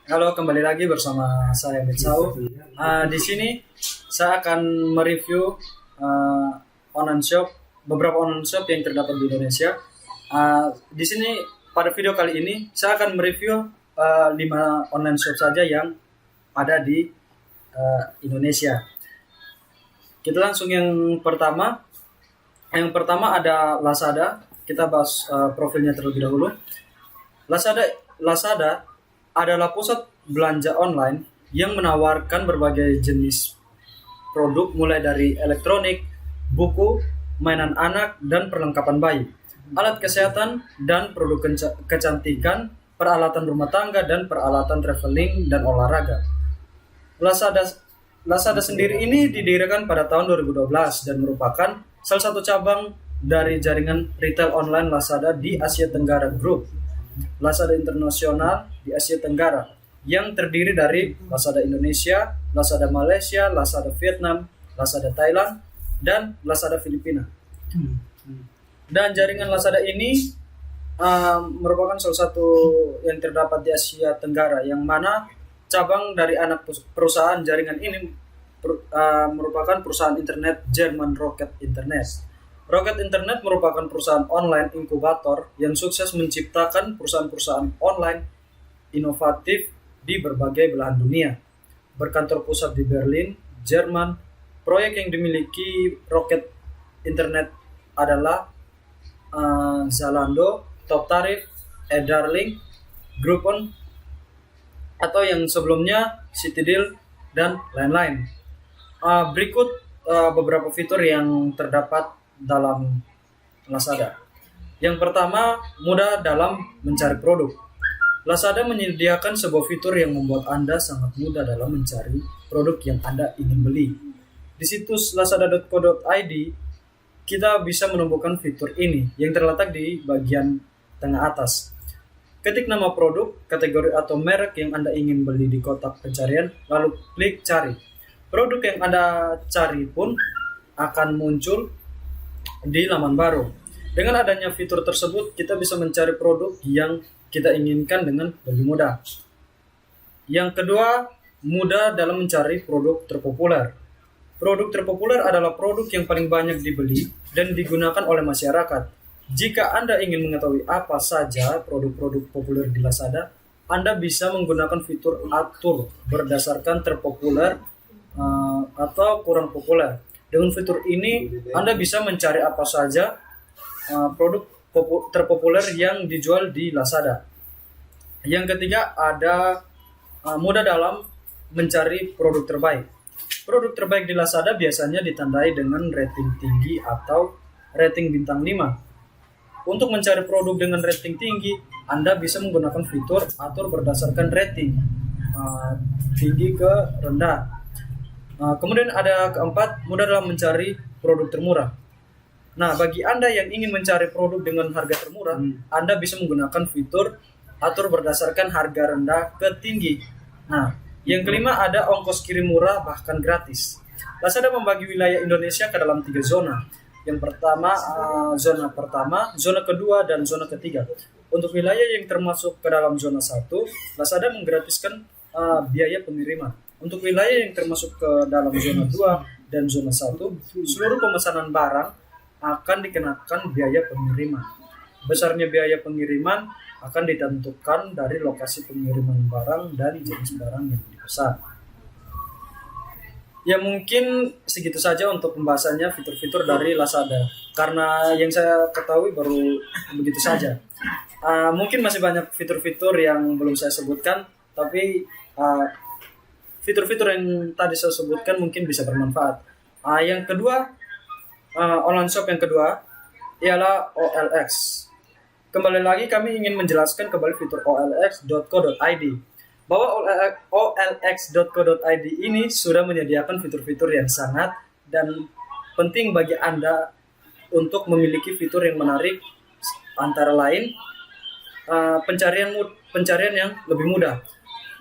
Halo, kembali lagi bersama saya Bitsau. Di sini saya akan mereview uh, online shop, beberapa online shop yang terdapat di Indonesia. Di sini pada video kali ini saya akan mereview 5 online shop saja yang ada di Indonesia. Kita langsung yang pertama. Yang pertama ada Lazada. Kita bahas profilnya terlebih dahulu. Lazada adalah pusat belanja online yang menawarkan berbagai jenis produk mulai dari elektronik, buku, mainan anak, dan perlengkapan bayi, alat kesehatan dan produk kecantikan, peralatan rumah tangga, dan peralatan traveling dan olahraga. Lazada Lazada sendiri ini didirikan pada tahun 2012 dan merupakan salah satu cabang dari jaringan retail online Lazada di Asia Tenggara Group, Lazada Internasional di Asia Tenggara, yang terdiri dari Lazada Indonesia, Lazada Malaysia, Lazada Vietnam, Lazada Thailand, dan Lazada Filipina. Dan jaringan Lazada ini merupakan salah satu yang terdapat di Asia Tenggara, yang mana cabang dari anak perusahaan jaringan ini merupakan perusahaan internet Jerman Rocket Internet. Rocket Internet merupakan perusahaan online inkubator yang sukses menciptakan perusahaan-perusahaan online inovatif di berbagai belahan dunia. Berkantor pusat di Berlin, Jerman. Proyek yang dimiliki Rocket Internet adalah Zalando, Top Tarif, Darling, Groupon, atau yang sebelumnya Citydeal, dan lain-lain. Berikut beberapa fitur yang terdapat dalam Lazada. Yang pertama, mudah dalam mencari produk. Lazada menyediakan sebuah fitur yang membuat Anda sangat mudah dalam mencari produk yang Anda ingin beli. Di situs lazada.co.id, kita bisa menemukan fitur ini yang terletak di bagian tengah atas. Ketik nama produk, kategori atau merek yang Anda ingin beli di kotak pencarian, lalu klik cari. Produk yang Anda cari pun akan muncul di laman baru. Dengan adanya fitur tersebut, kita bisa mencari produk yang kita inginkan dengan lebih mudah. Yang kedua, mudah dalam mencari produk terpopuler. Produk terpopuler adalah produk yang paling banyak dibeli dan digunakan oleh masyarakat. Jika Anda ingin mengetahui apa saja produk-produk populer di Lazada, Anda bisa menggunakan fitur atur berdasarkan terpopuler atau kurang populer. Dengan fitur ini, Anda bisa mencari apa saja produk terpopuler yang dijual di Lazada. Yang ketiga, ada mudah dalam mencari produk terbaik. Produk terbaik di Lazada biasanya ditandai dengan rating tinggi atau rating bintang 5. Untuk mencari produk dengan rating tinggi, Anda bisa menggunakan fitur atur berdasarkan rating tinggi ke rendah. Kemudian ada keempat, mudah dalam mencari produk termurah. Nah, bagi Anda yang ingin mencari produk dengan harga termurah, Anda bisa menggunakan fitur atur berdasarkan harga rendah ke tinggi. Nah, yang kelima ada ongkos kirim murah bahkan gratis. Lazada membagi wilayah Indonesia ke dalam 3 zona. Yang pertama, zona pertama, zona kedua, dan zona ketiga. Untuk wilayah yang termasuk ke dalam zona 1, Lazada menggratiskan biaya pengiriman. Untuk wilayah yang termasuk ke dalam zona 2 dan zona 1, seluruh pemesanan barang akan dikenakan biaya pengiriman. Besarnya biaya pengiriman akan ditentukan dari lokasi pengiriman barang dan jenis barang yang dipesan. Ya, mungkin segitu saja untuk pembahasannya fitur-fitur dari Lazada. Karena yang saya ketahui baru begitu saja. Mungkin masih banyak fitur-fitur yang belum saya sebutkan, tapi fitur-fitur yang tadi saya sebutkan mungkin bisa bermanfaat. Yang kedua, online shop yang kedua ialah OLX. Kembali lagi kami ingin menjelaskan kembali fitur olx.co.id. Bahwa olx.co.id ini sudah menyediakan fitur-fitur yang sangat dan penting bagi Anda untuk memiliki fitur yang menarik, antara lain pencarian yang lebih mudah.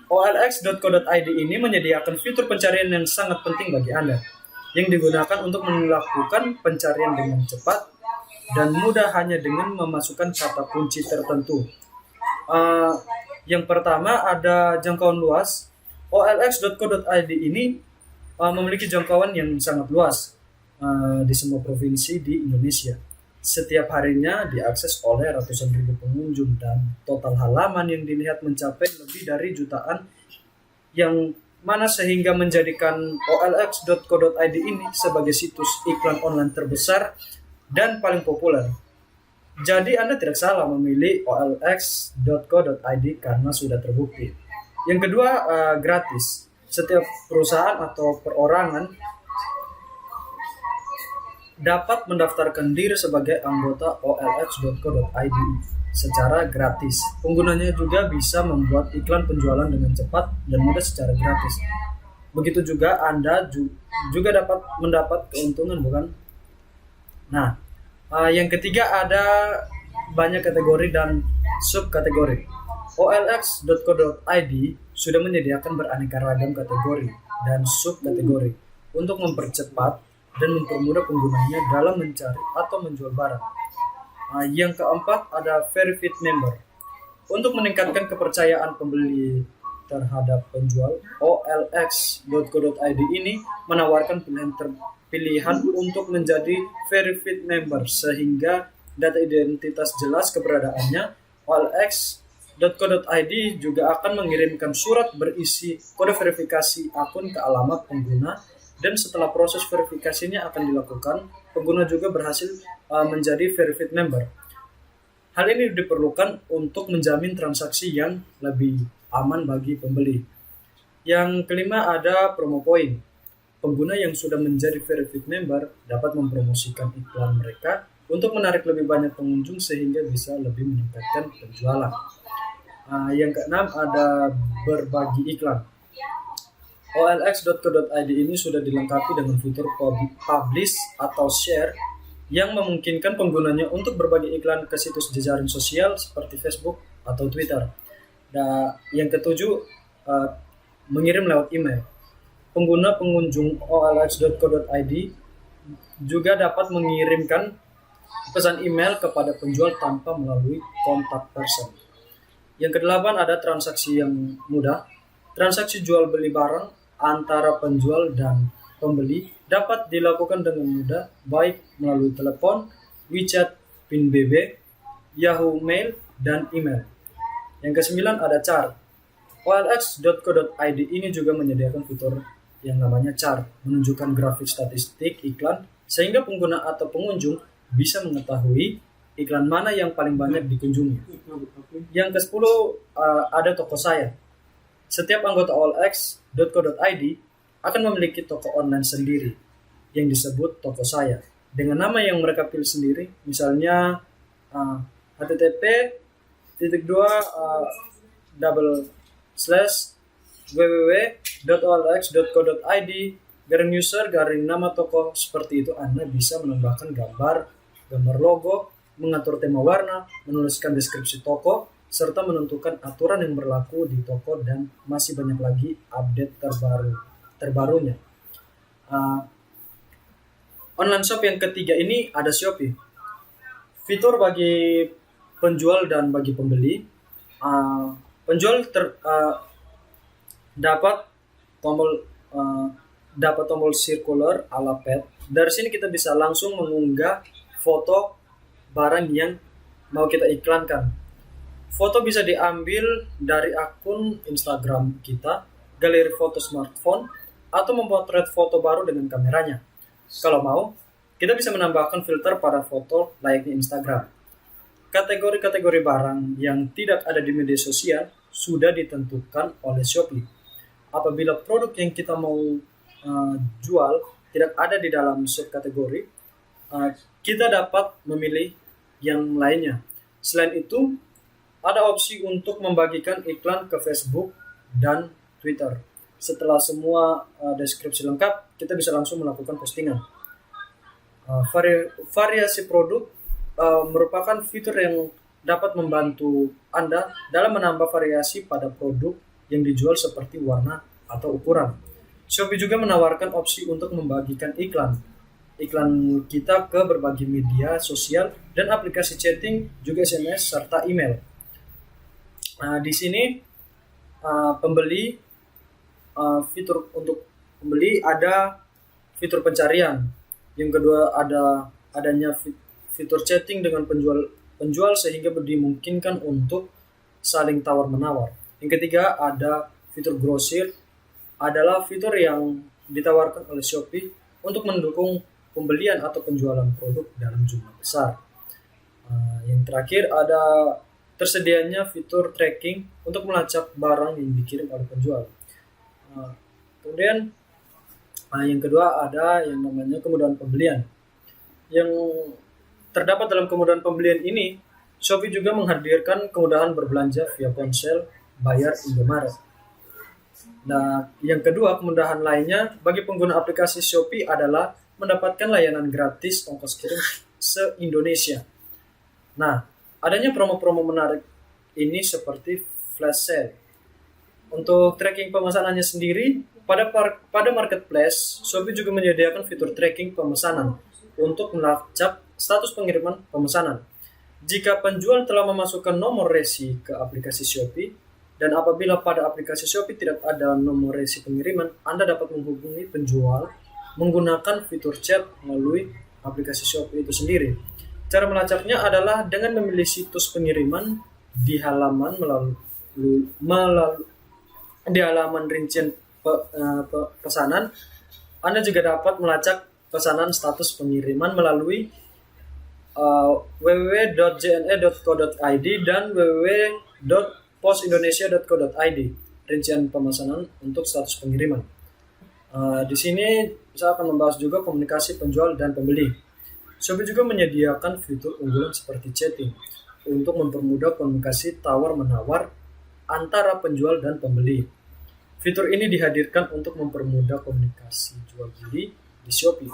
olx.co.id ini menyediakan fitur pencarian yang sangat penting bagi Anda, yang digunakan untuk melakukan pencarian dengan cepat dan mudah hanya dengan memasukkan kata kunci tertentu. Yang pertama ada jangkauan luas. OLX.co.id ini memiliki jangkauan yang sangat luas di semua provinsi di Indonesia. Setiap harinya diakses oleh ratusan ribu pengunjung dan total halaman yang dilihat mencapai lebih dari jutaan, yang mana sehingga menjadikan OLX.co.id ini sebagai situs iklan online terbesar dan paling populer. Jadi Anda tidak salah memilih OLX.co.id karena sudah terbukti. Yang kedua, gratis. Setiap perusahaan atau perorangan dapat mendaftarkan diri sebagai anggota OLX.co.id secara gratis. Penggunanya juga bisa membuat iklan penjualan dengan cepat dan mudah secara gratis. Begitu juga Anda juga dapat mendapat keuntungan, bukan? Nah, yang ketiga ada banyak kategori dan subkategori. OLX.co.id sudah menyediakan beraneka ragam kategori dan subkategori untuk mempercepat dan mempermudah penggunanya dalam mencari atau menjual barang. Yang keempat ada verified member. Untuk meningkatkan kepercayaan pembeli terhadap penjual, OLX.co.id ini menawarkan pilihan untuk menjadi verified member sehingga data identitas jelas keberadaannya. OLX.co.id juga akan mengirimkan surat berisi kode verifikasi akun ke alamat pengguna, dan setelah proses verifikasinya akan dilakukan, pengguna juga berhasil menjadi verified member. Hal ini diperlukan untuk menjamin transaksi yang lebih aman bagi pembeli. Yang kelima ada promo point. Pengguna yang sudah menjadi verified member dapat mempromosikan iklan mereka untuk menarik lebih banyak pengunjung sehingga bisa lebih meningkatkan penjualan. Yang keenam ada berbagi iklan. OLX.co.id ini sudah dilengkapi dengan fitur publish atau share yang memungkinkan penggunanya untuk berbagi iklan ke situs jejaring sosial seperti Facebook atau Twitter. Dan yang ketujuh, mengirim lewat email. Pengguna pengunjung OLX.co.id juga dapat mengirimkan pesan email kepada penjual tanpa melalui kontak person. Yang kedelapan ada transaksi yang mudah. Transaksi jual beli barang antara penjual dan pembeli dapat dilakukan dengan mudah, baik melalui telepon, WeChat, PIN BB, Yahoo Mail, dan email. Yang kesembilan ada chart. OLX.co.id ini juga menyediakan fitur yang namanya chart, menunjukkan grafik statistik iklan sehingga pengguna atau pengunjung bisa mengetahui iklan mana yang paling banyak dikunjungi. Yang ke-10 ada toko saya. Setiap anggota OLX.co.id akan memiliki toko online sendiri yang disebut toko saya dengan nama yang mereka pilih sendiri, misalnya http://www.olx.co.id/user/nama toko. Seperti itu Anda bisa menambahkan gambar logo, mengatur tema warna, menuliskan deskripsi toko, serta menentukan aturan yang berlaku di toko, dan masih banyak lagi update terbarunya. Online shop yang ketiga ini ada Shopee. Fitur bagi penjual dan bagi pembeli. Penjual dapat tombol circular ala pet. Dari sini kita bisa langsung mengunggah foto barang yang mau kita iklankan. Foto bisa diambil dari akun Instagram kita, galeri foto smartphone, atau memotret foto baru dengan kameranya. Kalau mau, kita bisa menambahkan filter pada foto layaknya Instagram. Kategori-kategori barang yang tidak ada di media sosial sudah ditentukan oleh Shopee. Apabila produk yang kita mau jual tidak ada di dalam subkategori, kita dapat memilih yang lainnya. Selain itu, ada opsi untuk membagikan iklan ke Facebook dan Twitter. Setelah semua deskripsi lengkap, kita bisa langsung melakukan postingan. Variasi produk merupakan fitur yang dapat membantu Anda dalam menambah variasi pada produk yang dijual seperti warna atau ukuran. Shopee juga menawarkan opsi untuk membagikan iklan kita ke berbagai media sosial dan aplikasi chatting, juga SMS serta email. Di sini pembeli fitur untuk pembeli ada fitur pencarian. Yang kedua adanya fitur chatting dengan penjual sehingga dimungkinkan untuk saling tawar menawar. Yang ketiga ada fitur grosir, adalah fitur yang ditawarkan oleh Shopee untuk mendukung pembelian atau penjualan produk dalam jumlah besar. Yang terakhir ada tersedianya fitur tracking untuk melacak barang yang dikirim oleh penjual. Kemudian yang kedua ada yang namanya kemudahan pembelian. Yang terdapat dalam kemudahan pembelian ini, Shopee juga menghadirkan kemudahan berbelanja via ponsel, bayar Indomaret. Nah, yang kedua kemudahan lainnya bagi pengguna aplikasi Shopee adalah mendapatkan layanan gratis ongkos kirim se-Indonesia. Nah, adanya promo-promo menarik ini seperti flash sale. Untuk tracking pemesanannya sendiri, pada marketplace, Shopee juga menyediakan fitur tracking pemesanan untuk melacak status pengiriman pemesanan. Jika penjual telah memasukkan nomor resi ke aplikasi Shopee, dan apabila pada aplikasi Shopee tidak ada nomor resi pengiriman, Anda dapat menghubungi penjual menggunakan fitur chat melalui aplikasi Shopee itu sendiri. Cara melacaknya adalah dengan memilih situs pengiriman di halaman di halaman rincian pesanan. Anda juga dapat melacak pesanan status pengiriman melalui www.jne.co.id dan www.postindonesia.co.id rincian pemesanan untuk status pengiriman. Di sini saya akan membahas juga komunikasi penjual dan pembeli. Shopee juga menyediakan fitur unggulan seperti chatting untuk mempermudah komunikasi tawar-menawar antara penjual dan pembeli. Fitur ini dihadirkan untuk mempermudah komunikasi jual beli di Shopee.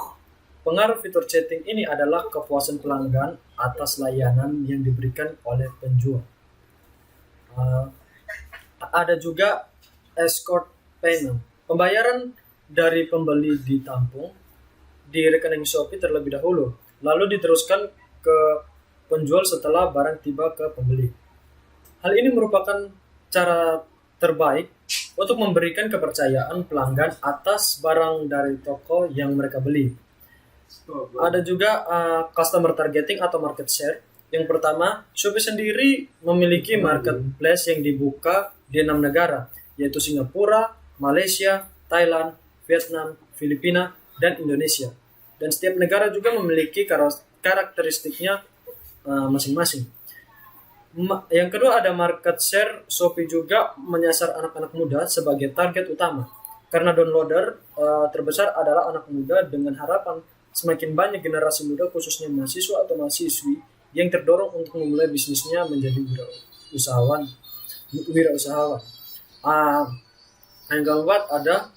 Pengaruh fitur chatting ini adalah kepuasan pelanggan atas layanan yang diberikan oleh penjual. Ada juga escort payment. Pembayaran dari pembeli ditampung di rekening Shopee terlebih dahulu, lalu diteruskan ke penjual setelah barang tiba ke pembeli. Hal ini merupakan cara terbaik untuk memberikan kepercayaan pelanggan atas barang dari toko yang mereka beli. Ada juga customer targeting atau market share. Yang pertama, Shopee sendiri memiliki marketplace yang dibuka di 6 negara, yaitu Singapura, Malaysia, Thailand, Vietnam, Filipina, dan Indonesia. Dan setiap negara juga memiliki karakteristiknya masing-masing. Yang kedua ada market share. Shopee juga menyasar anak-anak muda sebagai target utama. Karena downloader terbesar adalah anak muda, dengan harapan semakin banyak generasi muda khususnya mahasiswa atau mahasiswi yang terdorong untuk memulai bisnisnya menjadi wirausahawan. Yang keempat ada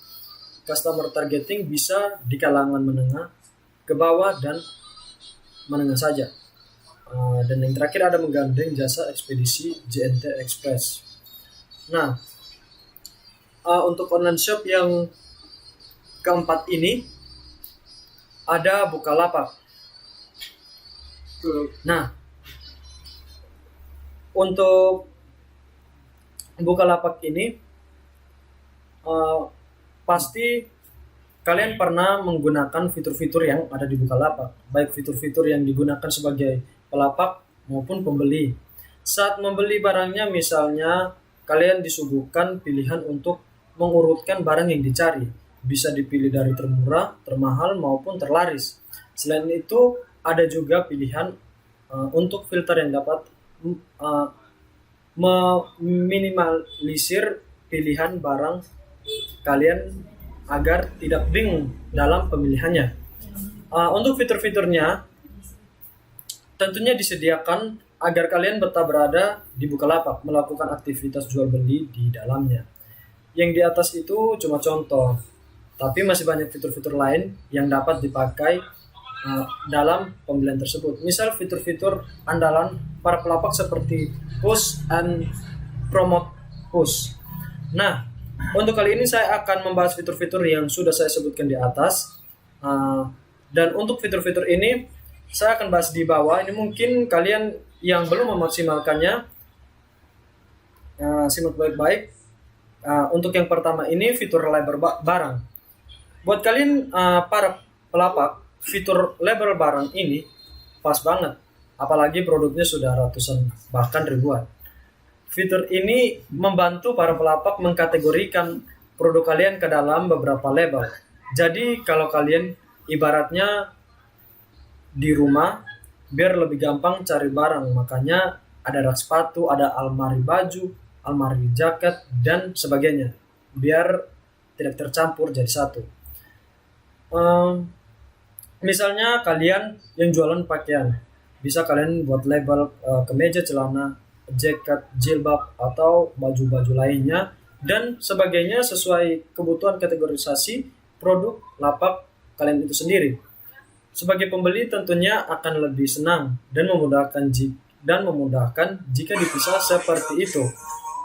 customer targeting, bisa di kalangan menengah ke bawah dan menengah saja. Dan yang terakhir ada menggandeng jasa ekspedisi JNT Express. Nah, untuk online shop yang keempat ini ada Bukalapak. Nah, untuk Bukalapak ini pasti kalian pernah menggunakan fitur-fitur yang ada di Bukalapak, baik fitur-fitur yang digunakan sebagai pelapak maupun pembeli. Saat membeli barangnya, misalnya kalian disuguhkan pilihan untuk mengurutkan barang yang dicari. Bisa dipilih dari termurah, termahal, maupun terlaris. Selain itu, ada juga pilihan untuk filter yang dapat meminimalisir pilihan barang kalian agar tidak bingung dalam pemilihannya. Untuk fitur-fiturnya tentunya disediakan agar kalian betah berada di Bukalapak, melakukan aktivitas jual beli di dalamnya. Yang di atas itu cuma contoh, tapi masih banyak fitur-fitur lain yang dapat dipakai dalam pembelian tersebut. Misal fitur-fitur andalan para pelapak seperti push and promote push. Nah, untuk kali ini saya akan membahas fitur-fitur yang sudah saya sebutkan di atas. Dan untuk fitur-fitur ini saya akan bahas di bawah. Ini mungkin kalian yang belum memaksimalkannya simak baik-baik. Untuk yang pertama ini fitur label barang. Buat kalian para pelapak, fitur label barang ini pas banget. Apalagi produknya sudah ratusan bahkan ribuan. Fitur ini membantu para pelapak mengkategorikan produk kalian ke dalam beberapa label. Jadi kalau kalian ibaratnya di rumah, biar lebih gampang cari barang, makanya ada rak sepatu, ada almari baju, almari jaket, dan sebagainya. Biar tidak tercampur jadi satu. Misalnya kalian yang jualan pakaian, bisa kalian buat label kemeja, celana, jaket, jilbab, atau baju-baju lainnya dan sebagainya sesuai kebutuhan kategorisasi produk lapak kalian itu sendiri. Sebagai pembeli tentunya akan lebih senang dan memudahkan jika dipisah seperti itu.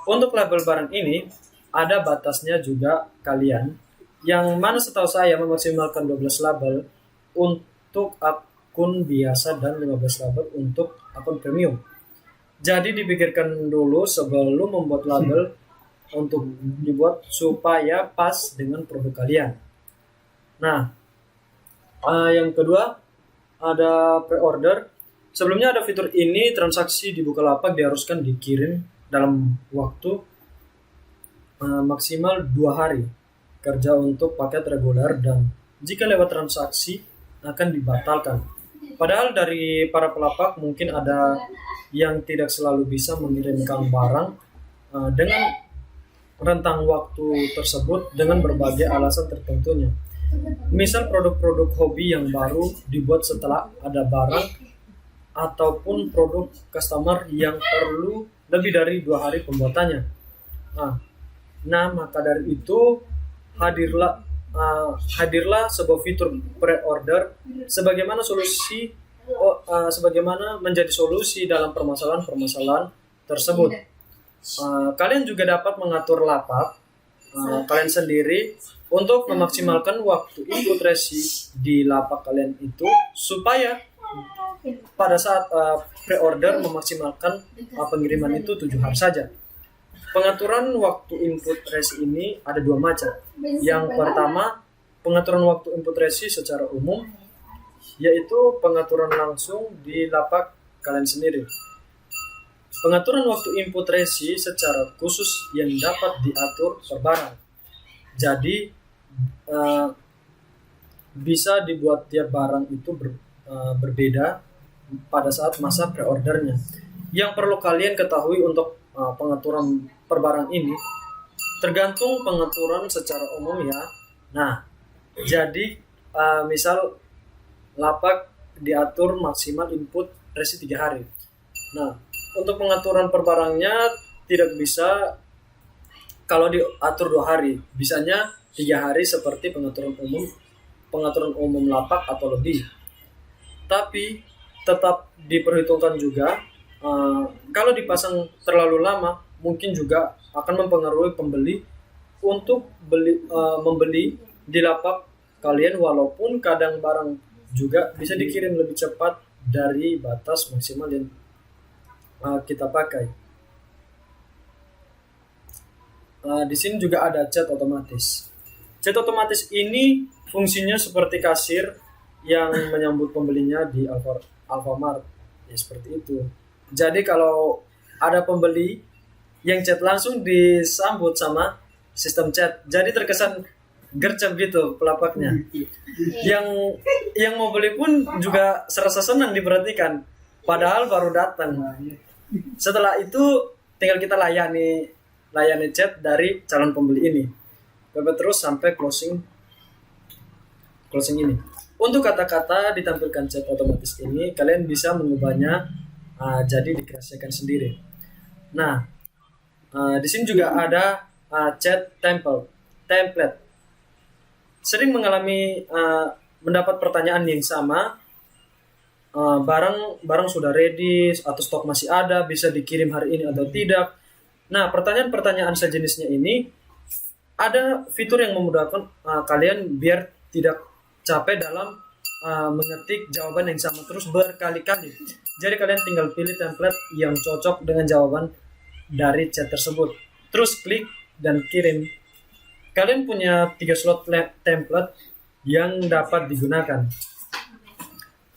Untuk label barang ini ada batasnya juga kalian, yang mana setahu saya memaksimalkan 12 label untuk akun biasa dan 15 label untuk akun premium. Jadi dipikirkan dulu sebelum membuat label untuk dibuat supaya pas dengan produk kalian. Nah, yang kedua ada pre-order. Sebelumnya ada fitur ini, transaksi di Bukalapak diharuskan dikirim dalam waktu maksimal 2 hari kerja untuk paket reguler, dan jika lewat transaksi akan dibatalkan. Padahal dari para pelapak mungkin ada yang tidak selalu bisa mengirimkan barang dengan rentang waktu tersebut dengan berbagai alasan tertentunya. Misal produk-produk hobi yang baru dibuat setelah ada barang, ataupun produk customer yang perlu lebih dari 2 hari pembuatannya. Nah, maka dari itu hadirlah sebuah fitur pre-order sebagaimana menjadi solusi dalam permasalahan-permasalahan tersebut. Kalian juga dapat mengatur lapak kalian sendiri untuk memaksimalkan waktu input resi di lapak kalian itu, supaya pada saat pre-order memaksimalkan pengiriman itu 7 hari saja. Pengaturan waktu input resi ini ada 2 macam. Yang pertama, pengaturan waktu input resi secara umum, yaitu pengaturan langsung di lapak kalian sendiri. Pengaturan waktu input resi secara khusus yang dapat diatur per barang. Jadi bisa dibuat tiap barang itu berbeda pada saat masa pre-ordernya. Yang perlu kalian ketahui untuk pengaturan per barang ini tergantung pengaturan secara umum ya. Nah, jadi misal lapak diatur maksimal input resi 3 hari. Nah, untuk pengaturan per barangnya tidak bisa kalau diatur 2 hari, bisanya 3 hari seperti pengaturan umum lapak atau lebih. Tapi tetap diperhitungkan juga kalau dipasang terlalu lama mungkin juga akan mempengaruhi pembeli untuk membeli di lapak kalian, walaupun kadang barang juga bisa dikirim lebih cepat dari batas maksimal yang kita pakai. Di sini juga ada chat otomatis. Chat otomatis ini fungsinya seperti kasir yang menyambut pembelinya di Alfamart, ya seperti itu. Jadi kalau ada pembeli yang chat langsung disambut sama sistem chat, jadi terkesan gercep gitu pelapaknya. Yang mau beli pun juga serasa senang diperhatikan, padahal baru datang. Setelah itu tinggal kita layani chat dari calon pembeli ini, terus sampai closing ini. Untuk kata-kata ditampilkan chat otomatis ini, kalian bisa mengubahnya jadi dikreasikan sendiri. Nah, di sini juga ada chat template. Sering mengalami mendapat pertanyaan yang sama. Barang sudah ready atau stok masih ada, bisa dikirim hari ini atau tidak. Nah, pertanyaan-pertanyaan sejenisnya ini ada fitur yang memudahkan kalian biar tidak capek dalam mengetik jawaban yang sama terus berkali-kali. Jadi kalian tinggal pilih template yang cocok dengan jawaban dari chat tersebut. terus klik dan kirim. Kalian punya 3 slot template yang dapat digunakan.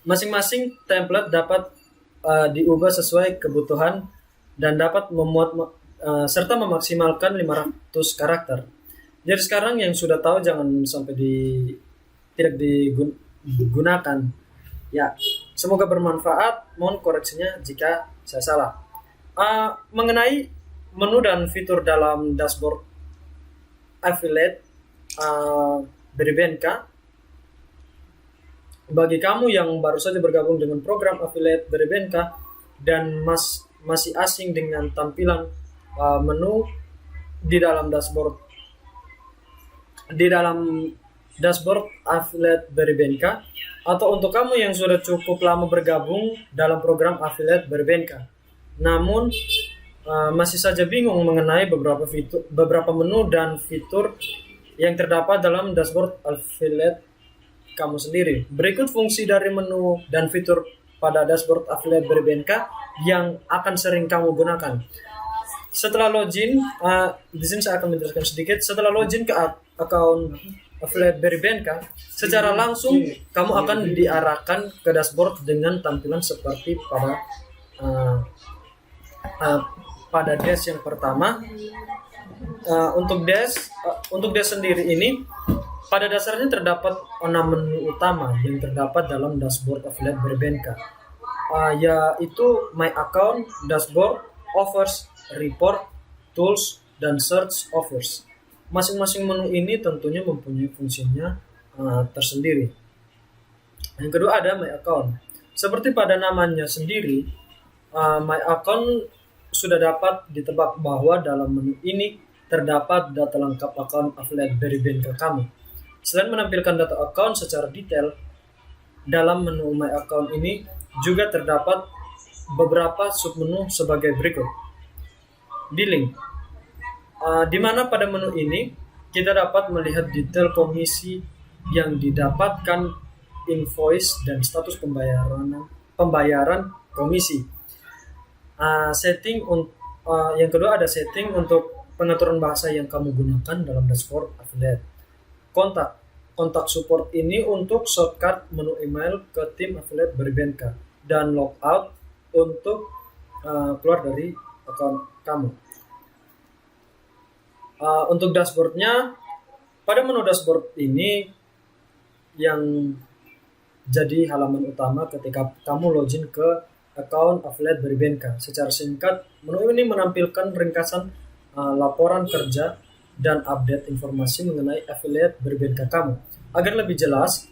Masing-masing template dapat diubah sesuai kebutuhan dan dapat memuat serta memaksimalkan 500 karakter. Jadi sekarang yang sudah tahu jangan sampai tidak digunakan. Ya, semoga bermanfaat. Mohon koreksinya jika saya salah. Mengenai menu dan fitur dalam dashboard affiliate dari BNK, bagi kamu yang baru saja bergabung dengan program affiliate dari BNK dan masih asing dengan tampilan menu di dalam dashboard affiliate dari BNK, atau untuk kamu yang sudah cukup lama bergabung dalam program affiliate dari BNK namun masih saja bingung mengenai beberapa menu dan fitur yang terdapat dalam dashboard affiliate kamu sendiri. Berikut fungsi dari menu dan fitur pada dashboard affiliate dari BNK yang akan sering kamu gunakan. Setelah login, di sini saya akan menjelaskan sedikit. Setelah login ke akun affiliate dari BNK, secara langsung kamu akan diarahkan ke dashboard dengan tampilan seperti pada dash yang pertama. Untuk dash sendiri ini pada dasarnya terdapat 6 menu utama yang terdapat dalam dashboard affiliate dari BNK, yaitu My Account, Dashboard, Offers, Report, Tools, dan Search Offers. Masing-masing menu ini tentunya mempunyai fungsinya tersendiri. Yang kedua ada My Account. Seperti pada namanya sendiri, My Account sudah dapat ditebak bahwa dalam menu ini terdapat data lengkap akun affiliate dari BNK kamu. Selain menampilkan data akun secara detail, dalam menu My Account ini juga terdapat beberapa submenu sebagai berikut. Billing, di mana pada menu ini kita dapat melihat detail komisi yang didapatkan, invoice, dan status pembayaran komisi. Yang kedua ada setting untuk pengaturan bahasa yang kamu gunakan dalam dashboard affiliate. Kontak support ini untuk shortcut menu email ke tim affiliate dari BNK, dan logout untuk keluar dari akun kamu. Untuk dashboardnya, pada menu dashboard ini yang jadi halaman utama ketika kamu login ke akun affiliate dari BNK. Secara singkat, menu ini menampilkan ringkasan laporan kerja dan update informasi mengenai affiliate dari BNK kamu. Agar lebih jelas,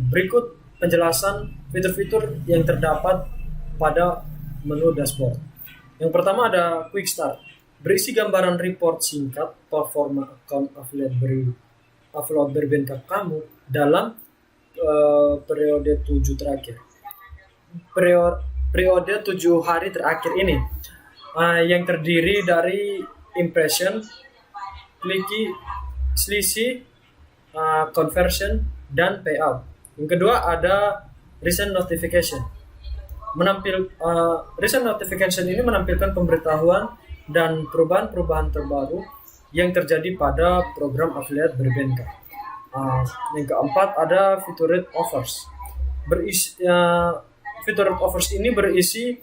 berikut penjelasan fitur-fitur yang terdapat pada menu dashboard. Yang pertama ada Quick Start, berisi gambaran report singkat performa account affiliate dari BNK kamu dalam periode 7 terakhir. Periode 7 hari terakhir ini yang terdiri dari impression, clicky, selisih, conversion, dan payout. Yang kedua ada recent notification. Recent notification ini menampilkan pemberitahuan dan perubahan-perubahan terbaru yang terjadi pada program affiliate dari BNK. Yang keempat ada featured offers. Featured offers ini berisi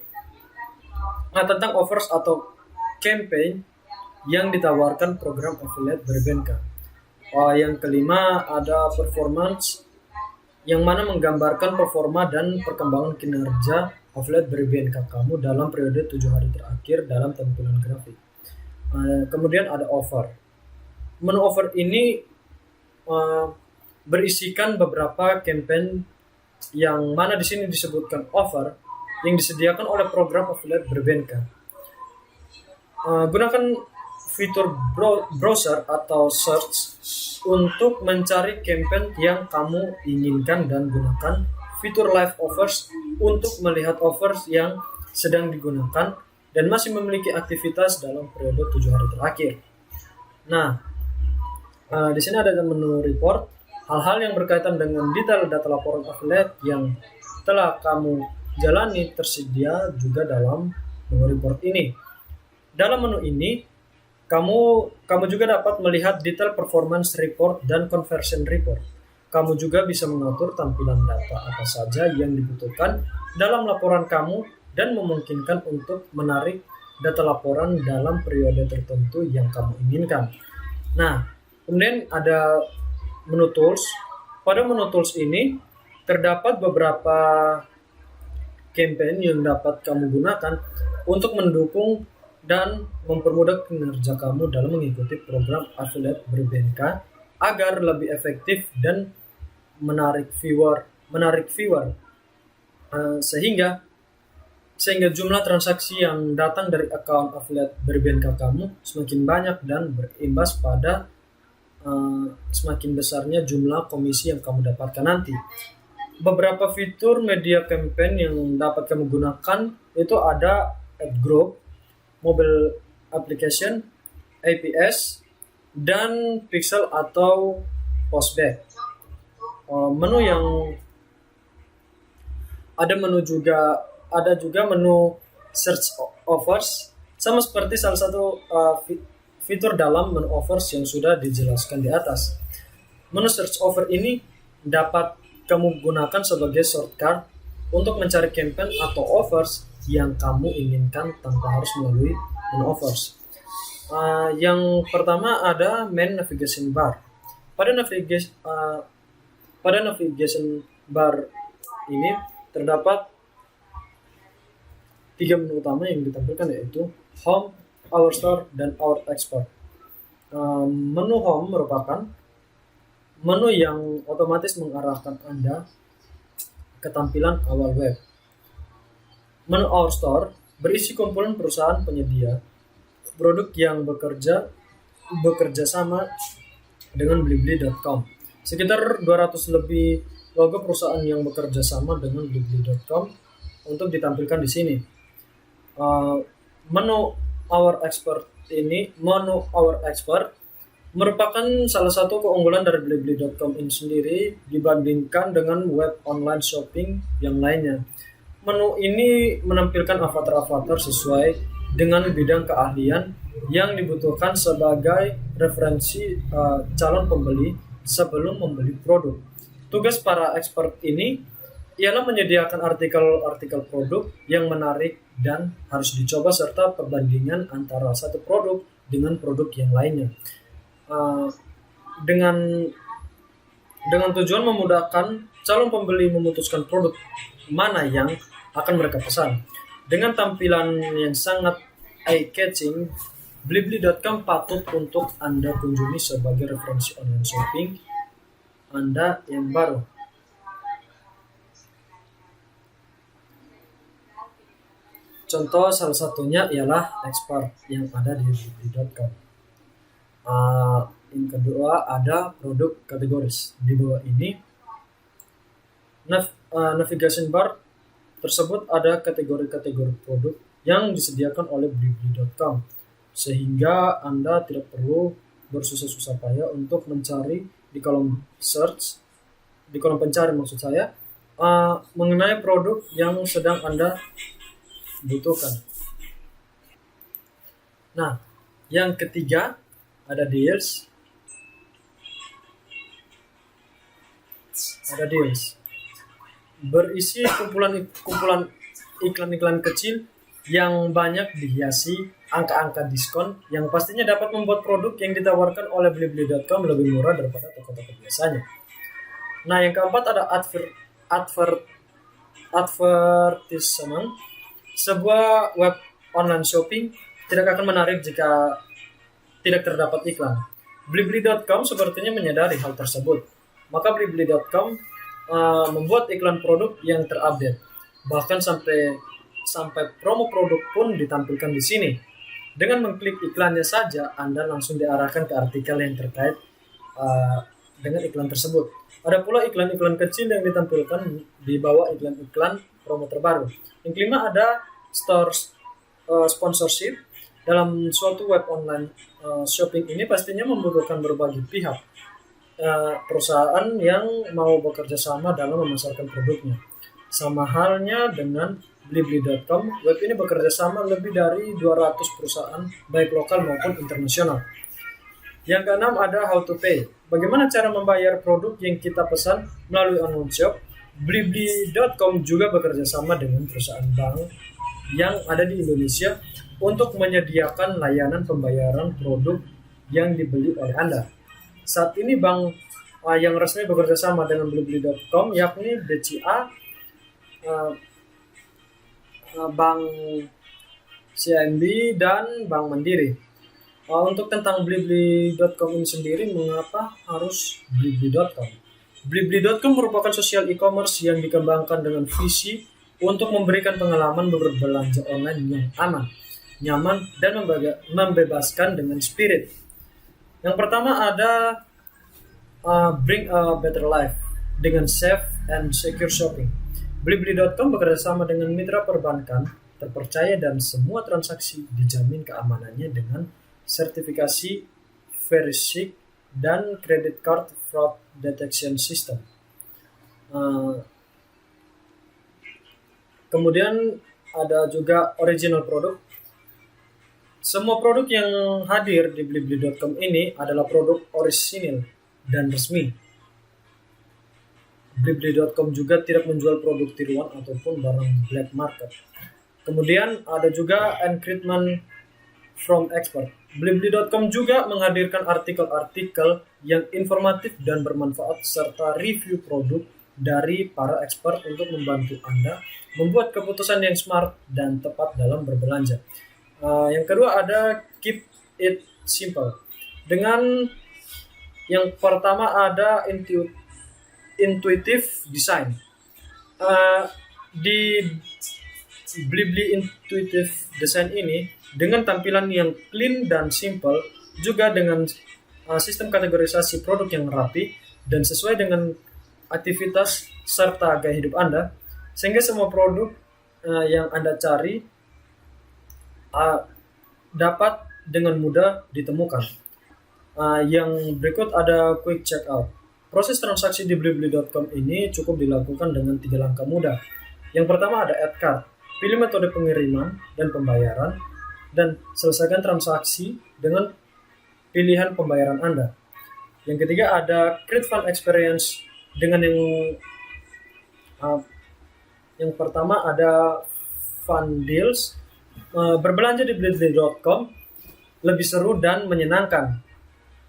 tentang offers atau campaign yang ditawarkan program affiliate dari BNK. Yang kelima ada performance, yang mana menggambarkan performa dan perkembangan kinerja affiliate dari BNK kamu dalam periode 7 hari terakhir dalam tampilan grafik. Kemudian ada offer. Menu offer ini berisikan beberapa campaign yang mana di sini disebutkan offer yang disediakan oleh program affiliate dari BNK. Gunakan fitur browser atau search untuk mencari campaign yang kamu inginkan, dan gunakan fitur live offers untuk melihat offers yang sedang digunakan dan masih memiliki aktivitas dalam periode 7 hari terakhir. Nah, di sini ada menu report, hal-hal yang berkaitan dengan detail data laporan affiliate yang telah kamu jalani tersedia juga dalam menu report ini. Dalam menu ini, Kamu juga dapat melihat detail performance report dan conversion report. Kamu juga bisa mengatur tampilan data apa saja yang dibutuhkan dalam laporan kamu dan memungkinkan untuk menarik data laporan dalam periode tertentu yang kamu inginkan. Nah, kemudian ada menu tools. Pada menu tools ini terdapat beberapa campaign yang dapat kamu gunakan untuk mendukung dan mempermudah kinerja kamu dalam mengikuti program affiliate BerBNK agar lebih efektif dan menarik viewer sehingga jumlah transaksi yang datang dari akun affiliate BerBNK kamu semakin banyak dan berimbas pada semakin besarnya jumlah komisi yang kamu dapatkan nanti. Beberapa fitur media campaign yang dapat kamu gunakan itu ada ad group, mobile application, APS, dan pixel atau postback. Ada juga menu search offers, sama seperti salah satu fitur dalam menu offers yang sudah dijelaskan di atas. Menu search offer ini dapat kamu gunakan sebagai shortcut untuk mencari campaign atau offers yang kamu inginkan tanpa harus melalui menu offers. Yang pertama ada main navigation bar. Pada navigation bar ini terdapat 3 menu utama yang ditampilkan, yaitu Home, Our Store, dan Our Export. Menu Home merupakan menu yang otomatis mengarahkan Anda ke tampilan awal web. Menu Our Store berisi kumpulan perusahaan penyedia produk yang bekerja sama dengan Blibli.com. Sekitar 200 lebih logo perusahaan yang bekerja sama dengan Blibli.com untuk ditampilkan di sini. Menu Our Export merupakan salah satu keunggulan dari Blibli.com ini sendiri dibandingkan dengan web online shopping yang lainnya. Menu ini menampilkan avatar-avatar sesuai dengan bidang keahlian yang dibutuhkan sebagai referensi calon pembeli sebelum membeli produk. Tugas para expert ini ialah menyediakan artikel-artikel produk yang menarik dan harus dicoba serta perbandingan antara satu produk dengan produk yang lainnya. Dengan tujuan memudahkan calon pembeli memutuskan produk mana yang akan mereka pesan. Dengan tampilan yang sangat eye-catching, Blibli.com patut untuk Anda kunjungi sebagai referensi online shopping Anda yang baru. Contoh salah satunya ialah expert yang ada di Blibli.com. Yang kedua ada produk kategoris. Di bawah ini navigation bar tersebut ada kategori-kategori produk yang disediakan oleh Blibli.com, sehingga Anda tidak perlu bersusah-susah payah untuk mencari di kolom pencari mengenai produk yang sedang Anda butuhkan. Nah, yang ketiga ada deals. Berisi kumpulan iklan-iklan kecil yang banyak dihiasi angka-angka diskon yang pastinya dapat membuat produk yang ditawarkan oleh Blibli.com lebih murah daripada toko-toko biasanya. Nah, yang keempat ada advertisement. Sebuah web online shopping tidak akan menarik jika tidak terdapat iklan. Blibli.com sepertinya menyadari hal tersebut. Maka Blibli.com membuat iklan produk yang terupdate. Bahkan sampai promo produk pun ditampilkan di sini. Dengan mengklik iklannya saja, Anda langsung diarahkan ke artikel yang terkait dengan iklan tersebut. Ada pula iklan-iklan kecil yang ditampilkan di bawah iklan-iklan promo terbaru. Yang kelima ada sponsorship. Dalam suatu web online shopping ini pastinya membutuhkan berbagai pihak perusahaan yang mau bekerja sama dalam memasarkan produknya. Sama halnya dengan Blibli.com, web ini bekerja sama lebih dari 200 perusahaan, baik lokal maupun internasional. Yang keenam ada how to pay. Bagaimana cara membayar produk yang kita pesan melalui online shop? Blibli.com juga bekerja sama dengan perusahaan bank yang ada di Indonesia untuk menyediakan layanan pembayaran produk yang dibeli oleh Anda. Saat ini bank yang resmi bekerja sama dengan Blibli.com yakni BCA, Bank CIMB, dan Bank Mandiri. Untuk tentang Blibli.com ini sendiri, mengapa harus Blibli.com? Blibli.com merupakan sosial e-commerce yang dikembangkan dengan visi untuk memberikan pengalaman berbelanja online yang aman, nyaman, dan membebaskan dengan spirit. Yang pertama ada Bring a Better Life dengan safe and secure shopping. Blibli.com bekerjasama dengan mitra perbankan terpercaya dan semua transaksi dijamin keamanannya dengan sertifikasi Verisk dan credit card fraud detection system. Kemudian ada juga original product. Semua produk yang hadir di Blibli.com ini adalah produk orisinil dan resmi. Blibli.com juga tidak menjual produk tiruan ataupun barang black market. Kemudian ada juga encryptment from expert. Blibli.com juga menghadirkan artikel-artikel yang informatif dan bermanfaat serta review produk dari para expert untuk membantu Anda membuat keputusan yang smart dan tepat dalam berbelanja. Yang kedua ada keep it simple. Dengan yang pertama ada intuitive design. Di Blibli Intuitive Design ini dengan tampilan yang clean dan simple, juga dengan sistem kategorisasi produk yang rapi dan sesuai dengan aktivitas serta gaya hidup Anda, sehingga semua produk yang Anda cari dapat dengan mudah ditemukan. Yang berikut ada quick checkout. Proses transaksi di Blibli.com ini cukup dilakukan dengan 3 langkah mudah. Yang pertama ada add cart. Pilih metode pengiriman dan pembayaran, dan selesaikan transaksi dengan pilihan pembayaran Anda. Yang ketiga ada create fun experience. Dengan yang pertama ada fun deals. Berbelanja di Blibli.com lebih seru dan menyenangkan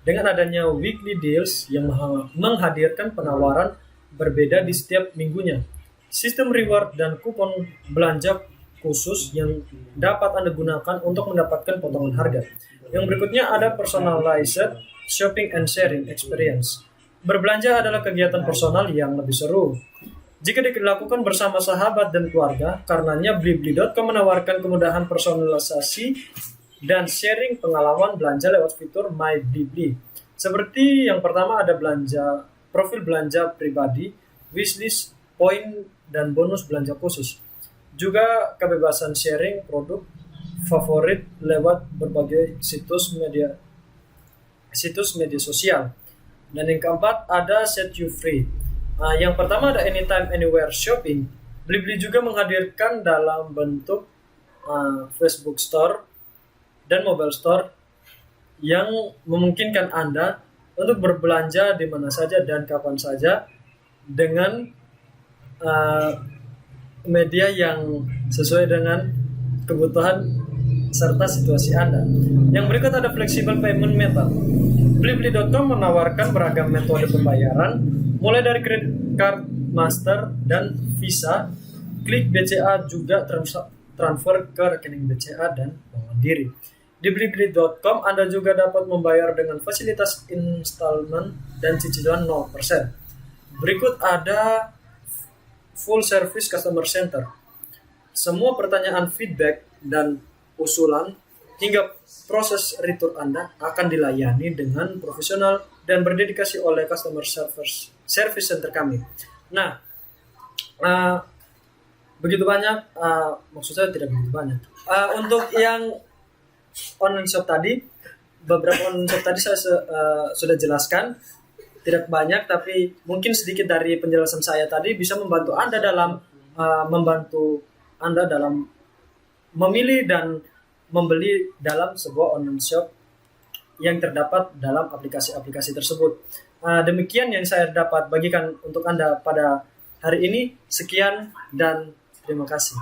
dengan adanya weekly deals yang menghadirkan penawaran berbeda di setiap minggunya. Sistem reward dan kupon belanja khusus yang dapat Anda gunakan untuk mendapatkan potongan harga. Yang berikutnya ada personalized shopping and sharing experience. Berbelanja adalah kegiatan personal yang lebih seru jika dilakukan bersama sahabat dan keluarga. Karenanya Blibli.com menawarkan kemudahan personalisasi dan sharing pengalaman belanja lewat fitur My Blibli. Seperti yang pertama ada profil belanja pribadi, wishlist, poin, dan bonus belanja khusus. Juga kebebasan sharing produk favorit lewat berbagai situs media sosial. Dan yang keempat ada set you free. Yang pertama ada anytime anywhere shopping. Blibli juga menghadirkan dalam bentuk Facebook Store dan Mobile Store yang memungkinkan Anda untuk berbelanja di mana saja dan kapan saja dengan media yang sesuai dengan kebutuhan serta situasi Anda. Yang berikut ada flexible payment method. Blibli.com menawarkan beragam metode pembayaran mulai dari credit card, Master, dan Visa. Klik BCA juga transfer ke rekening BCA dan Bank Mandiri. Di Blibli.com Anda juga dapat membayar dengan fasilitas installment dan cicilan 0%. Berikut ada full service customer center. Semua pertanyaan, feedback, dan usulan hingga proses return Anda akan dilayani dengan profesional dan berdedikasi oleh customer service center kami. Nah, begitu banyak, maksud saya tidak begitu banyak. Untuk yang online shop tadi, beberapa online shop tadi saya sudah jelaskan, tidak banyak tapi mungkin sedikit dari penjelasan saya tadi bisa membantu Anda dalam membantu Anda dalam memilih dan membeli dalam sebuah online shop yang terdapat dalam aplikasi-aplikasi tersebut. Demikian yang saya dapat bagikan untuk Anda pada hari ini. Sekian dan terima kasih.